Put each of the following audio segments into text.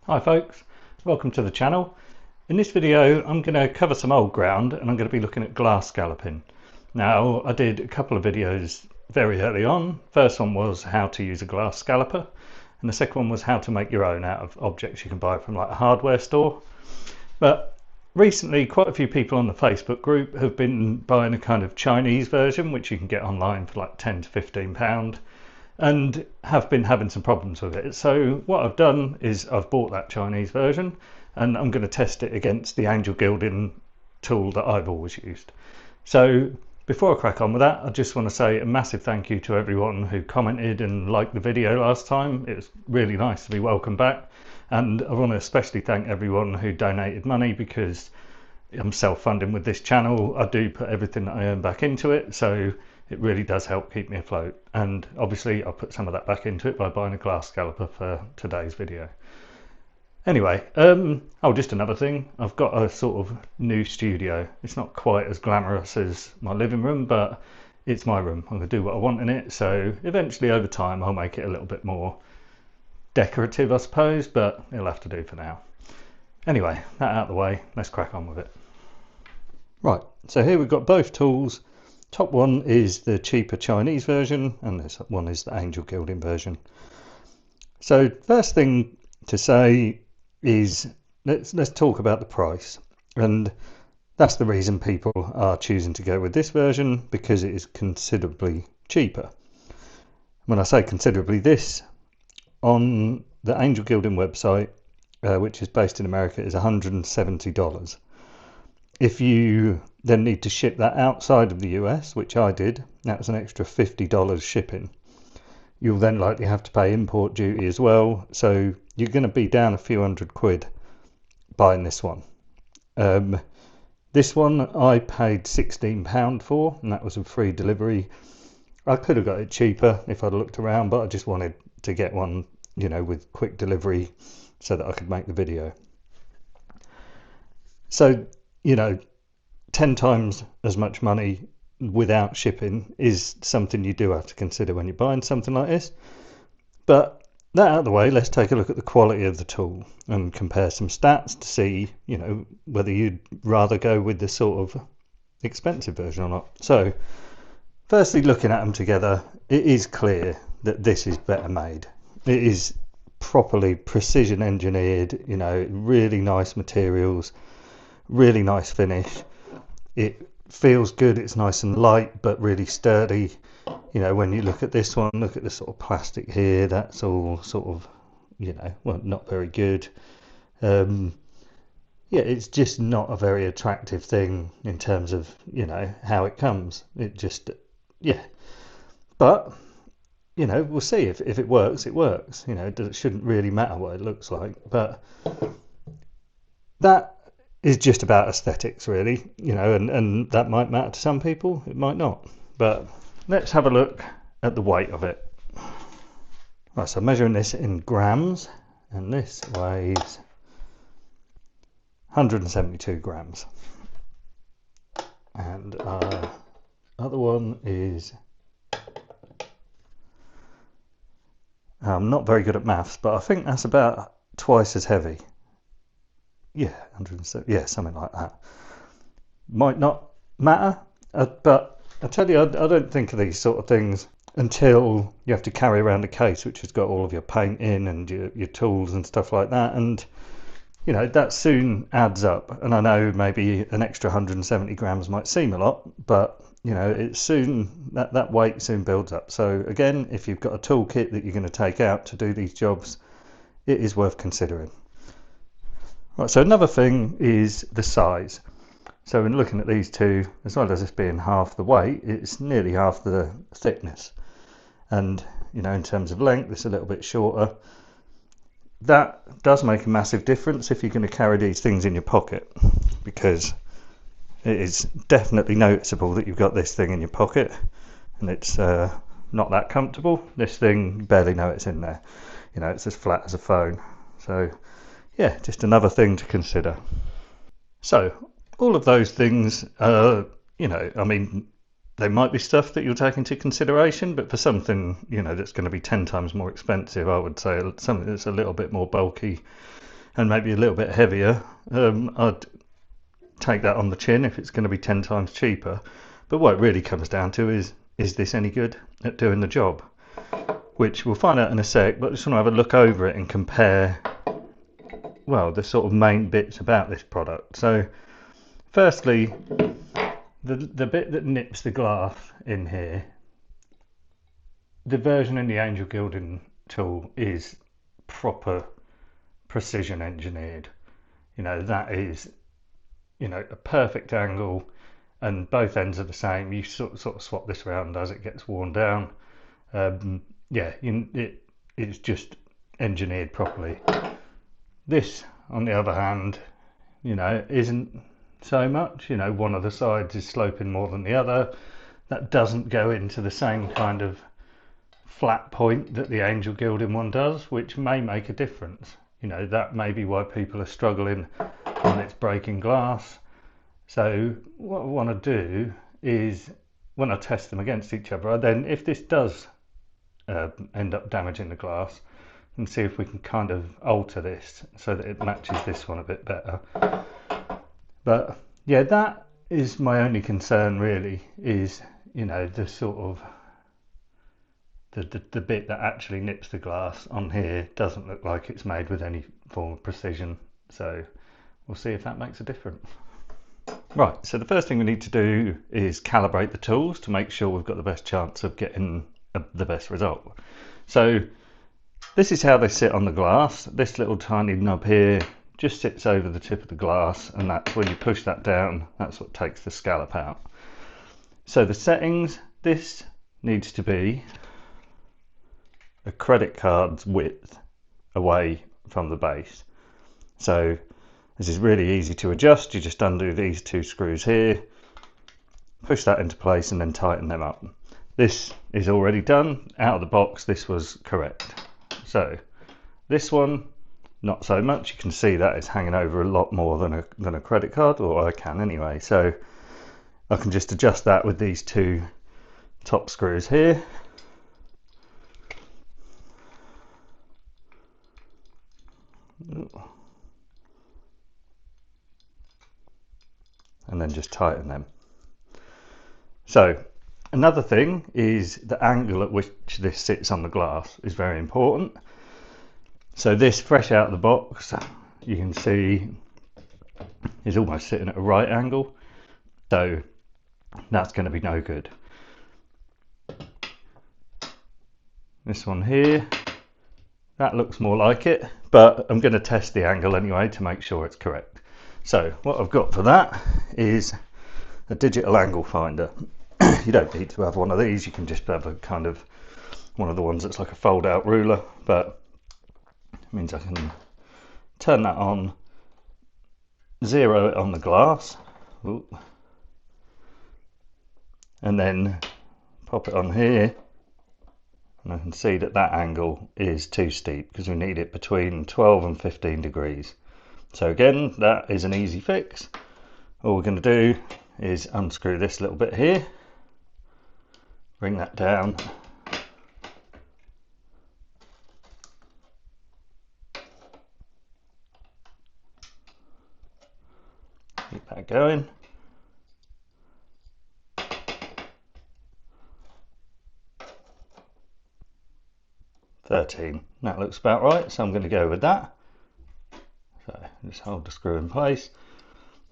Hi folks, welcome to the channel. In this video I'm going to cover some old ground and I'm going to be looking at glass scalloping. Now I did a couple of videos very early on. First one was how to use a glass scalloper and the second one was how to make your own out of objects you can buy from like a hardware store. But recently quite a few people on the Facebook group have been buying a kind of Chinese version which you can get online for like £10 to £15 and have been having some problems with it. So what I've done is I've bought that Chinese version and I'm going to test it against the angel gilding tool that I've always used. So before I crack on with that, I just want to say a massive thank you to everyone who commented and liked the video last time. It was really nice to be welcomed back, and I want to especially thank everyone who donated money because I'm self-funding with this channel. I do put everything that I earn back into it, so it really does help keep me afloat, and obviously I'll put some of that back into it by buying a glass scalloper for today's video. Anyway, just another thing, I've got a sort of new studio. It's not quite as glamorous as my living room, but it's my room. I'm going to do what I want in it, so eventually over time I'll make it a little bit more decorative, I suppose, but it'll have to do for now. Anyway, that out of the way, let's crack on with it. Right, so here we've got both tools. Top one is the cheaper Chinese version and this one is the angel gilding version. So first thing to say is let's talk about the price, and that's the reason people are choosing to go with this version, because it is considerably cheaper. When I say considerably, this on the angel gilding website, which is based in America, is $170. If you then need to ship that outside of the US, which I did, that's an extra $50 shipping. You'll then likely have to pay import duty as well, so you're going to be down a few £100 buying this one. This one I paid £16 for, and that was a free delivery. I could have got it cheaper if I'd looked around, but I just wanted to get one, you know, with quick delivery so that I could make the video. So, you know, 10 times as much money without shipping is something you do have to consider when you're buying something like this. But that out of the way, let's take a look at the quality of the tool and compare some stats to see, you know, whether you'd rather go with the sort of expensive version or not. So firstly, looking at them together, it is clear that this is better made. It is properly precision engineered, you know, really nice materials, really nice finish. It feels good, it's nice and light but really sturdy. You know, when you look at this one, look at the sort of plastic here, that's all sort of, you know, well, not very good. Yeah, it's just not a very attractive thing in terms of, you know, how it comes. It just, yeah. But, you know, we'll see if it works, it works. You know, it shouldn't really matter what it looks like. But that is just about aesthetics, really, you know, and that might matter to some people, it might not. But let's have a look at the weight of it. Right, so measuring this in grams, and this weighs 172 grams. And other one is, I'm not very good at maths, but I think that's about twice as heavy. Yeah, 170, yeah, something like that. Might not matter, but I tell you, I don't think of these sort of things until you have to carry around a case which has got all of your paint in and your tools and stuff like that, and you know, that soon adds up. And I know maybe an extra 170 grams might seem a lot, but you know, it's soon, that weight soon builds up. So again, if you've got a toolkit that you're going to take out to do these jobs, it is worth considering. Right, so another thing is the size. So in looking at these two, as well as this being half the weight, it's nearly half the thickness. And, you know, in terms of length, it's a little bit shorter. That does make a massive difference if you're going to carry these things in your pocket, because it is definitely noticeable that you've got this thing in your pocket and it's not that comfortable. This thing, you barely know it's in there. You know, it's as flat as a phone. So yeah, just another thing to consider. So all of those things, you know, I mean, they might be stuff that you'll take into consideration, but for something, you know, that's going to be 10 times more expensive, I would say something that's a little bit more bulky, and maybe a little bit heavier, I'd take that on the chin if it's going to be 10 times cheaper. But what it really comes down to is this any good at doing the job? Which we'll find out in a sec, but I just want to have a look over it and compare, well, the sort of main bits about this product. So firstly, the bit that nips the glass in here, the version in the angel gilding tool is proper precision engineered. You know, that is, you know, a perfect angle, and both ends are the same. You sort of swap this around as it gets worn down. Yeah, it's just engineered properly. This, on the other hand, you know, isn't so much. You know, one of the sides is sloping more than the other. That doesn't go into the same kind of flat point that the angel gilding one does, which may make a difference. You know, that may be why people are struggling when it's breaking glass. So what I want to do is, when I test them against each other, then if this does end up damaging the glass, and see if we can kind of alter this so that it matches this one a bit better. But yeah, that is my only concern really, is, you know, the sort of the bit that actually nips the glass on here doesn't look like it's made with any form of precision. So we'll see if that makes a difference. Right, so the first thing we need to do is calibrate the tools to make sure we've got the best chance of getting the best result. So this is how they sit on the glass. This little tiny knob here just sits over the tip of the glass, and that's when you push that down, that's what takes the scallop out. So the settings, this needs to be a credit card's width away from the base. So this is really easy to adjust. You just undo these two screws here, push that into place, and then tighten them up. This is already done. Out of the box, this was correct. So this one, not so much. You can see that it's hanging over a lot more than a credit card, or I can anyway. So I can just adjust that with these two top screws here. And then just tighten them. So another thing is the angle at which this sits on the glass is very important. So this, fresh out of the box, you can see is almost sitting at a right angle. So that's going to be no good. This one here, that looks more like it, but I'm going to test the angle anyway to make sure it's correct. So what I've got for that is a digital angle finder. You don't need to have one of these, you can just have a kind of one of the ones that's like a fold out ruler, but it means I can turn that on, zero it on the glass, and then pop it on here, and I can see that that angle is too steep because we need it between 12 and 15 degrees. So again, that is an easy fix. All we're going to do is unscrew this little bit here, bring that down, keep that going. $13, that looks about right, so I'm going to go with that. So just hold the screw in place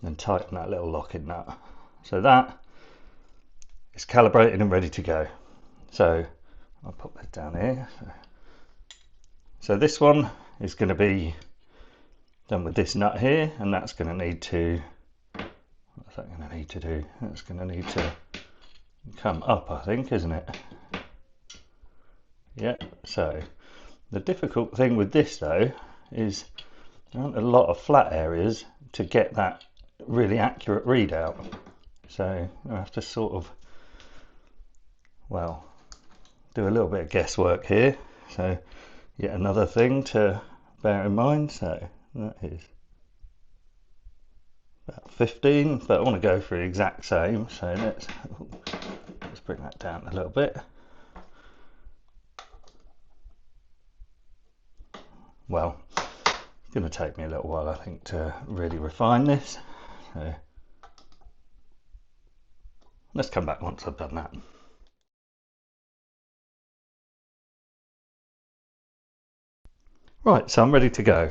and tighten that little locking nut. So that is calibrated and ready to go. So I'll put this down here. So this one is going to be done with this nut here, and that's going to need to, what's that going to need to do? That's going to need to come up, I think, isn't it? Yeah, so the difficult thing with this though is there aren't a lot of flat areas to get that really accurate readout. So I have to sort of, well, do a little bit of guesswork here. So yet another thing to bear in mind. So that is about 15, but I want to go for the exact same. So let's bring that down a little bit. Well, going to take me a little while, I think, to really refine this. So let's come back once I've done that. Right, so I'm ready to go.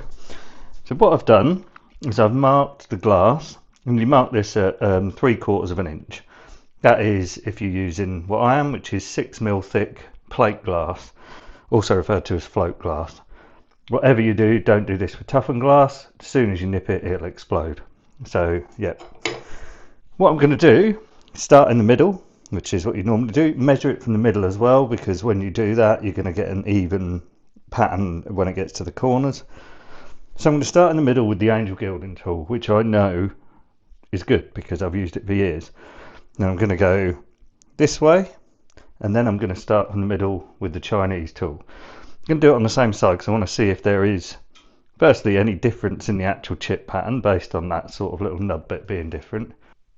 So what I've done is I've marked the glass, and you mark this at 3/4 of an inch. That is if you're using what I am, which is 6mm thick plate glass, also referred to as float glass. Whatever you do, don't do this with toughened glass. As soon as you nip it, it'll explode. So yeah, what I'm going to do is start in the middle, which is what you normally do. Measure it from the middle as well, because when you do that, you're going to get an even pattern when it gets to the corners. So I'm going to start in the middle with the angel gilding tool, which I know is good because I've used it for years. Now I'm going to go this way, and then I'm going to start from the middle with the Chinese tool. I'm going to do it on the same side because I want to see if there is, firstly, any difference in the actual chip pattern based on that sort of little nub bit being different.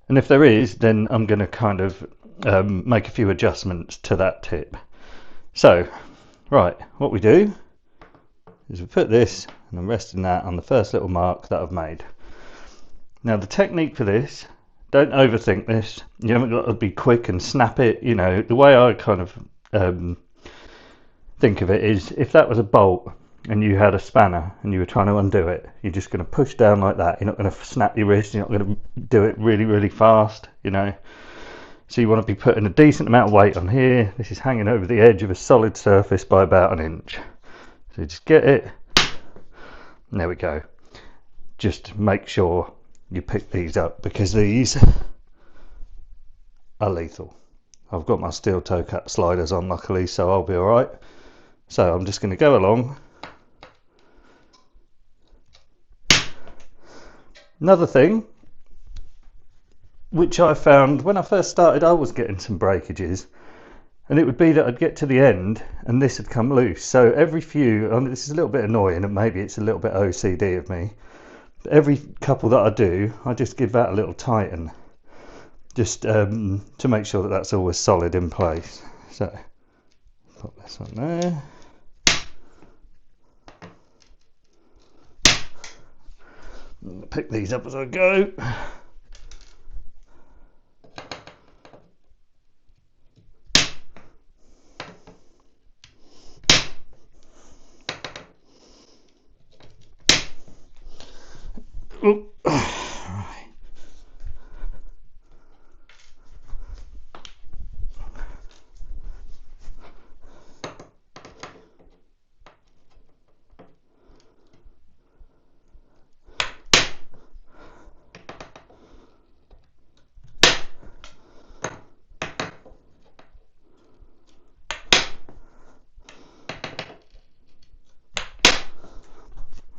And if there is, then I'm going to kind of make a few adjustments to that tip. So, right, what we do is we put this, and I'm resting that on the first little mark that I've made. Now the technique for this, don't overthink this. You haven't got to be quick and snap it. You know, the way I kind of think of it is, if that was a bolt and you had a spanner and you were trying to undo it, you're just going to push down like that. You're not going to snap your wrist. You're not going to do it really, really fast, you know. So you want to be putting a decent amount of weight on here. This is hanging over the edge of a solid surface by about an inch. So just get it. And there we go. Just make sure you pick these up because these are lethal. I've got my steel toe cap sliders on luckily, so I'll be alright. So I'm just going to go along. Another thing which I found when I first started, I was getting some breakages, and it would be that I'd get to the end and this had come loose. So every few, this is a little bit annoying and maybe it's a little bit OCD of me, but every couple that I do, I just give that a little tighten, just to make sure that that's always solid in place. So put this on there. Pick these up as I go.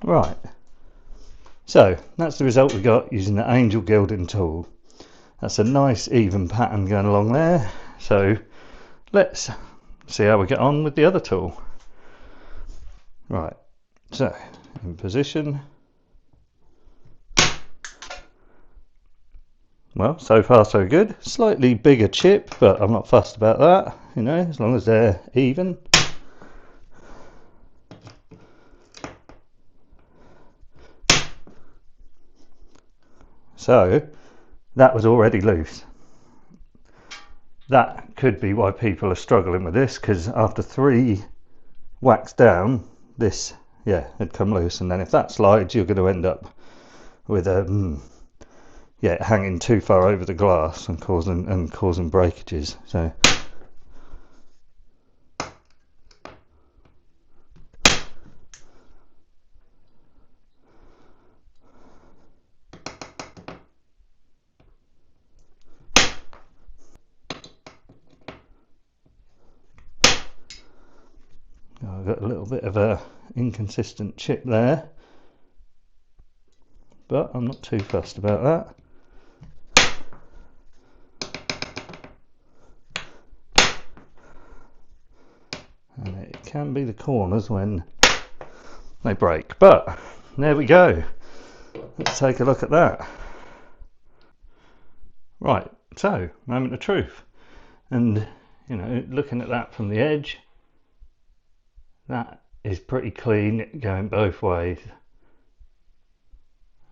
Right, so that's the result we got using the angel gilding tool. That's a nice even pattern going along there. So let's see how we get on with the other tool. Right, so in position. Well, so far so good. Slightly bigger chip, but I'm not fussed about that, you know, as long as they're even. So that was already loose. That could be why people are struggling with this, because after 3 whacks down, this, yeah, had come loose. And then if that slides, you're going to end up with yeah, hanging too far over the glass and causing breakages. So I've got a little bit of a inconsistent chip there, but I'm not too fussed about that. And it can be the corners when they break, but there we go. Let's take a look at that. Right, so moment of truth, and you know, looking at that from the edge, that is pretty clean going both ways.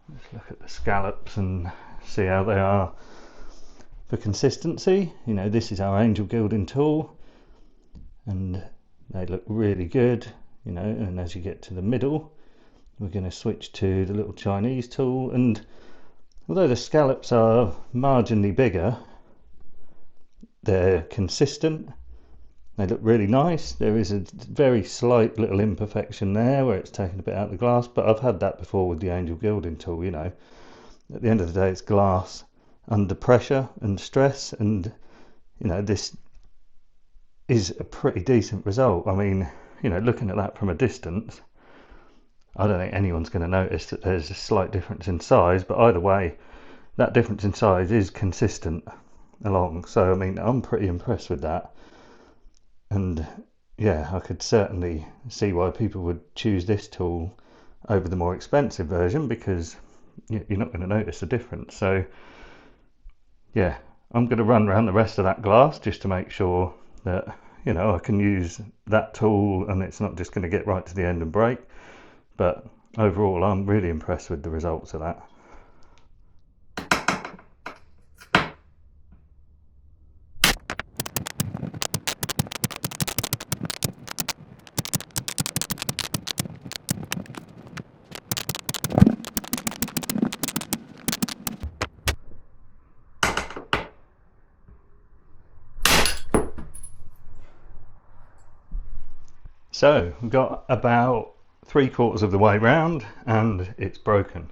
Let's look at the scallops and see how they are for consistency. You know, this is our angel gilding tool and they look really good, you know, and as you get to the middle, we're going to switch to the little Chinese tool, and although the scallops are marginally bigger, they're consistent. They look really nice. There is a very slight little imperfection there where it's taken a bit out of the glass, but I've had that before with the angel gilding tool. You know, at the end of the day, it's glass under pressure and stress, and you know, this is a pretty decent result. I mean, you know, looking at that from a distance, I don't think anyone's going to notice that there's a slight difference in size, but either way, that difference in size is consistent along. So I mean, I'm pretty impressed with that. And yeah, I could certainly see why people would choose this tool over the more expensive version, because you're not going to notice the difference. So yeah, I'm going to run around the rest of that glass just to make sure that, you know, I can use that tool and it's not just going to get right to the end and break. But overall, I'm really impressed with the results of that. So we've got about 3/4 of the way round and it's broken.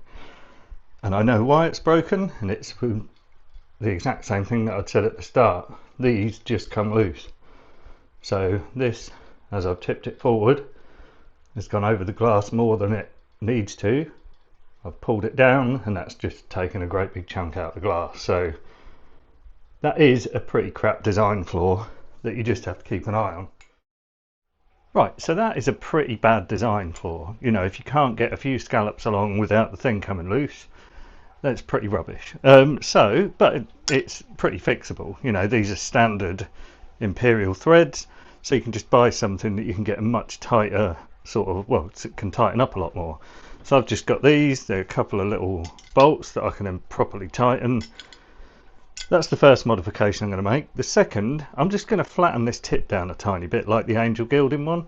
And I know why it's broken, and it's the exact same thing that I'd said at the start. These just come loose. So this, as I've tipped it forward, has gone over the glass more than it needs to. I've pulled it down and that's just taken a great big chunk out of the glass. So that is a pretty crap design flaw that you just have to keep an eye on. Right, so that is a pretty bad design flaw. You know, if you can't get a few scallops along without the thing coming loose, that's pretty rubbish. But it's pretty fixable. You know, these are standard imperial threads, so you can just buy something that you can get a much tighter sort of, well, it can tighten up a lot more. So I've just got these. There are a couple of little bolts that I can then properly tighten. That's the first modification I'm going to make. The second, I'm just going to flatten this tip down a tiny bit like the angel gilding one,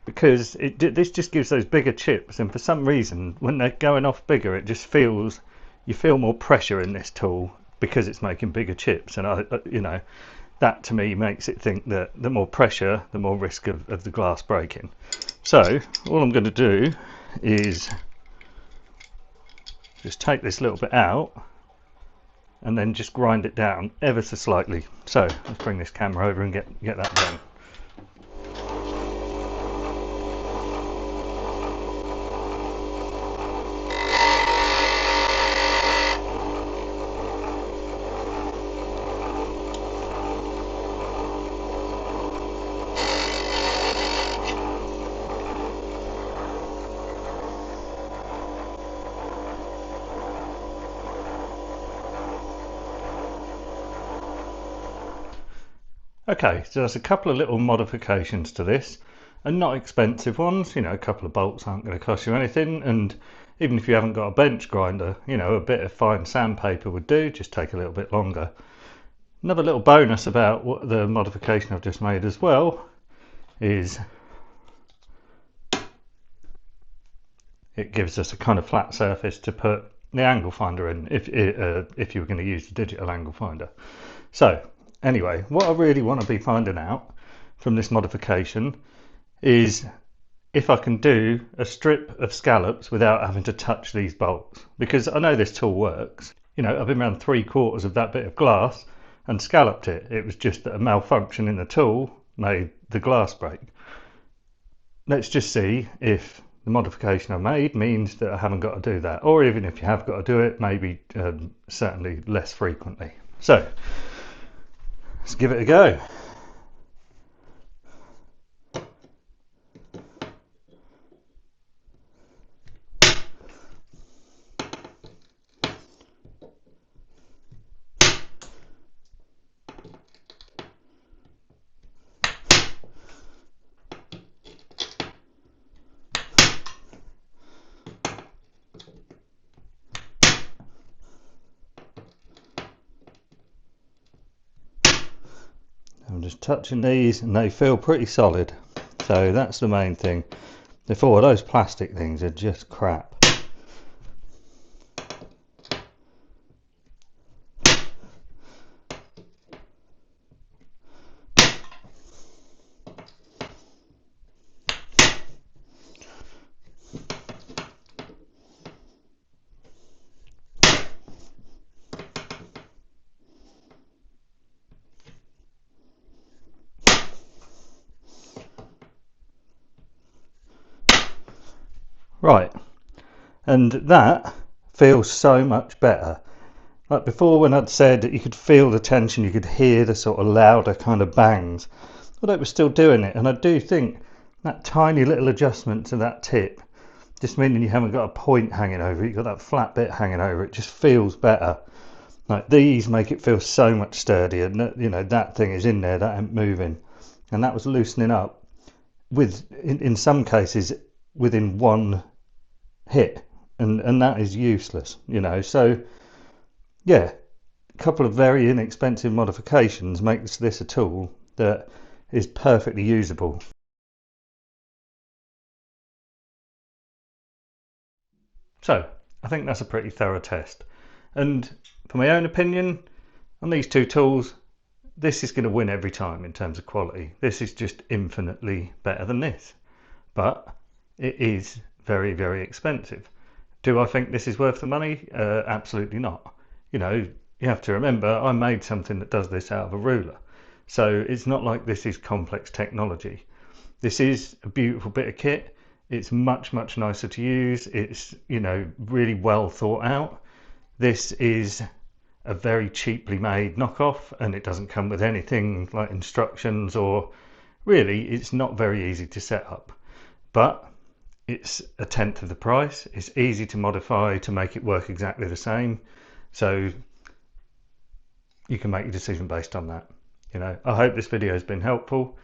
because this just gives those bigger chips, and for some reason when they're going off bigger, it just feels, you feel more pressure in this tool because it's making bigger chips, and you know, that to me makes it think that the more pressure, the more risk of the glass breaking. So all I'm going to do is just take this little bit out and then just grind it down ever so slightly. So let's bring this camera over and get that done. Okay, so there's a couple of little modifications to this, and not expensive ones. You know, a couple of bolts aren't going to cost you anything, and even if you haven't got a bench grinder, you know, a bit of fine sandpaper would do, just take a little bit longer. Another little bonus about what the modification I've just made as well is it gives us a kind of flat surface to put the angle finder in if you were going to use the digital angle finder. So anyway, what I really want to be finding out from this modification is if I can do a strip of scallops without having to touch these bolts, because I know this tool works. You know, I've been around 3/4 of that bit of glass and scalloped it. It was just that a malfunction in the tool made the glass break. Let's just see if the modification I made means that I haven't got to do that, or even if you have got to do it, maybe certainly less frequently. So let's give it a go. just touching these and they feel pretty solid, so that's the main thing. Before, those plastic things are just crap. Right, and that feels so much better. Like before, when I'd said that you could feel the tension, you could hear the sort of louder kind of bangs, but it was still doing it. And I do think that tiny little adjustment to that tip, just meaning you haven't got a point hanging over it, you've got that flat bit hanging over it, just feels better. Like these make it feel so much sturdier, and you know, that thing is in there, that ain't moving, and that was loosening up with, in some cases, within one hit, and that is useless, you know. So yeah, a couple of very inexpensive modifications makes this a tool that is perfectly usable. So I think that's a pretty thorough test, and for my own opinion on these two tools, this is going to win every time in terms of quality. This is just infinitely better than this, but it is very, very expensive. Do I think this is worth the money? Absolutely not. You know, you have to remember I made something that does this out of a ruler, so it's not like this is complex technology. This is a beautiful bit of kit. It's much, much nicer to use. It's, you know, really well thought out. This is a very cheaply made knockoff, and it doesn't come with anything like instructions, or really it's not very easy to set up, but it's a tenth of the price. It's easy to modify to make it work exactly the same, so you can make your decision based on that. You know, I hope this video has been helpful.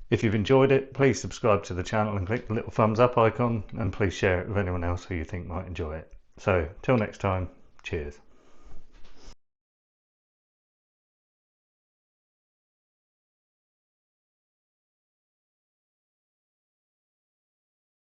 If you've enjoyed it, please subscribe to the channel and click the little thumbs up icon, and please share it with anyone else who you think might enjoy it. So till next time, cheers.